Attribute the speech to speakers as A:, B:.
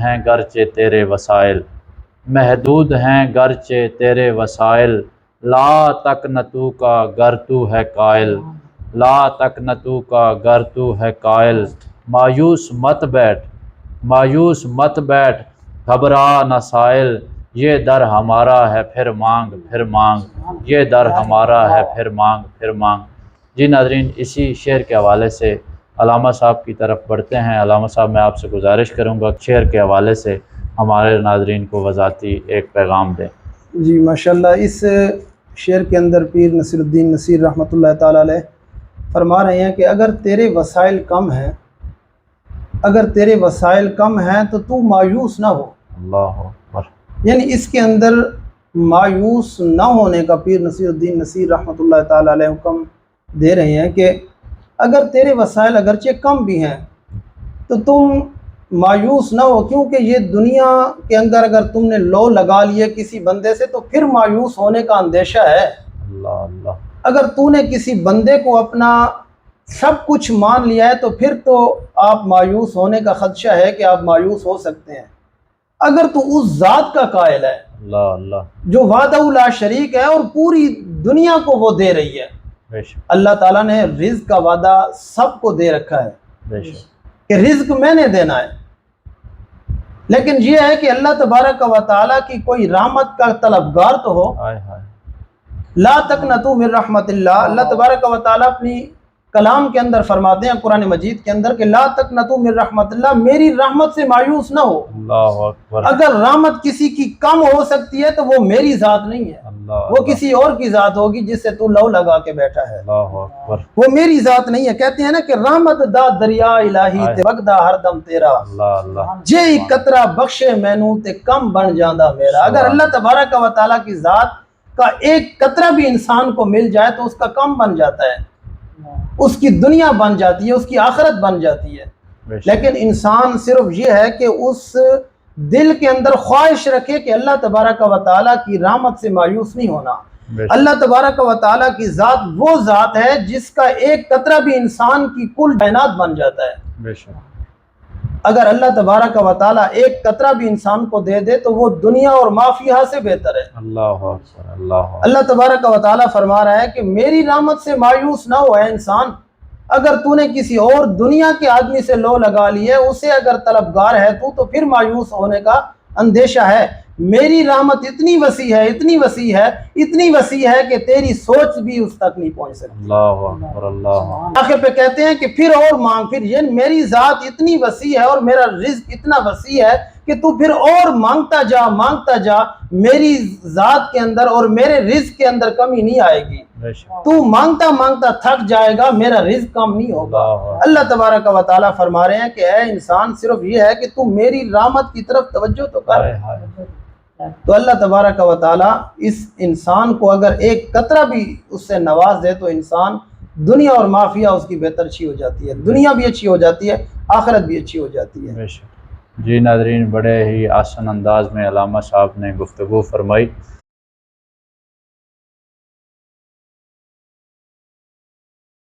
A: ہیں گرچہ تیرے وسائل، محدود ہیں گرچہ تیرے وسائل، لا تقنطوا کا گر تو ہے قائل، لا تقنطوا کا گر تو ہے قائل، مایوس مت بیٹھ، مایوس مت بیٹھ، گھبرا نہ سائل، یہ در ہمارا ہے پھر مانگ پھر مانگ، یہ در ہمارا ہے پھر مانگ پھر مانگ۔ جی ناظرین، اسی شعر کے حوالے سے علامہ صاحب کی طرف بڑھتے ہیں۔ علامہ صاحب، میں آپ سے گزارش کروں گا شعر کے حوالے سے ہمارے ناظرین کو وضاحتی ایک پیغام دیں۔
B: جی ماشاءاللہ، اس شعر کے اندر پیر نصیر الدین نصیر رحمۃ اللہ تعالیٰ علیہ فرما رہے ہیں کہ اگر تیرے وسائل کم ہیں، اگر تیرے وسائل کم ہیں تو مایوس نہ ہو۔
A: اللہ اکبر۔
B: یعنی اس کے اندر مایوس نہ ہونے کا پیر نصیر الدین نصیر رحمۃ اللہ تعالیٰ علیہ حکم دے رہے ہیں کہ اگر تیرے وسائل اگرچہ کم بھی ہیں تو تم مایوس نہ ہو، کیونکہ یہ دنیا کے اندر اگر تم نے لو لگا لیے کسی بندے سے تو پھر مایوس ہونے کا اندیشہ ہے۔
A: اللہ اللہ۔
B: اگر تو نے کسی بندے کو اپنا سب کچھ مان لیا ہے تو پھر تو آپ مایوس ہونے کا خدشہ ہے کہ آپ مایوس ہو سکتے ہیں۔ اگر تو اس ذات کا قائل ہے
A: اللہ اللہ،
B: جو وحدہ لا شریک ہے اور پوری دنیا کو وہ دے رہی ہے،
A: بے شک
B: اللہ تعالیٰ نے رزق کا وعدہ سب کو دے رکھا ہے
A: بے شک،
B: کہ رزق میں نے دینا ہے، لیکن یہ ہے کہ اللہ تبارک و تعالیٰ کی کوئی رحمت کا طلبگار تو ہو۔
A: ہائے ہائے،
B: لا تقنطوا من رحمت اللہ، اللہ تبارک و تعالیٰ اپنی کلام کے اندر فرماتے ہیں قرآن مجید کے اندر کہ لا تقنطوا من رحمت اللہ، میری رحمت سے مایوس نہ ہو۔
A: اللہ اکبر۔
B: اگر رحمت کسی کی کم ہو سکتی ہے تو وہ میری ذات نہیں ہے،
A: اللہ
B: وہ کسی اور کی ذات ہوگی جس سے تو لو لگا کے بیٹھا ہے،
A: اللہ اکبر۔
B: وہ میری ذات نہیں ہے۔ کہتے ہیں نا کہ رحمت دا دریا الہی تے وگدا ہر دم تیرا،
A: اللہ اللہ،
B: جے قطرہ بخشے مینوں تے کم بن جاندہ میرا۔ اگر اللہ تبارک و تعالیٰ کی ذات کا ایک قطرہ بھی انسان کو مل جائے تو اس کا کم بن جاتا ہے، اس کی دنیا بن جاتی ہے، اس کی آخرت بن جاتی ہے۔ لیکن انسان صرف یہ ہے کہ اس دل کے اندر خواہش رکھے کہ اللہ تبارک و تعالیٰ کی رحمت سے مایوس نہیں ہونا۔ اللہ تبارک و تعالیٰ کی ذات وہ ذات ہے جس کا ایک قطرہ بھی انسان کی کل کائنات بن جاتا ہے۔
A: بے شک۔
B: اگر اللہ تبارک و تعالیٰ ایک قطرہ بھی انسان کو دے دے تو وہ دنیا اور ما فیہا سے بہتر ہے۔
A: اللہ اکبر، اللہ اکبر۔
B: اللہ تبارک و تعالیٰ فرما رہا ہے کہ میری رحمت سے مایوس نہ ہو اے انسان۔ اگر تو نے کسی اور دنیا کے آدمی سے لو لگا لی ہے، اسے اگر طلبگار ہے تو پھر مایوس ہونے کا اندیشہ ہے۔ میری رحمت اتنی وسیع ہے، اتنی وسیع ہے، اتنی وسیع ہے کہ تیری سوچ بھی اس تک نہیں پہنچ سکتی۔
A: اللہ اکبر، اللہ اکبر۔
B: آخر پہ کہتے ہیں کہ پھر اور مانگ، پھر یہ میری ذات اتنی وسیع ہے اور میرا رزق اتنا وسیع ہے کہ تو پھر اور مانگتا جا مانگتا جا، میری ذات کے اندر اور میرے رزق کے اندر کمی نہیں آئے گی۔ تو مانگتا مانگتا تھک جائے گا، میرا رزق کم نہیں ہوگا۔ اللہ تبارک و تعالیٰ فرما رہے ہیں کہ اے انسان، صرف یہ ہے کہ تو میری رحمت کی طرف توجہ تو کر۔ تو اللہ تبارک و تعالیٰ اس انسان کو اگر ایک قطرہ بھی اس سے نواز دے تو انسان دنیا اور ما فیہا اس کی بہتر اچھی ہو جاتی ہے، دنیا بھی اچھی ہو جاتی ہے، آخرت بھی اچھی ہو جاتی ہے۔
A: جی ناظرین، بڑے ہی آسان انداز میں علامہ صاحب نے گفتگو فرمائی۔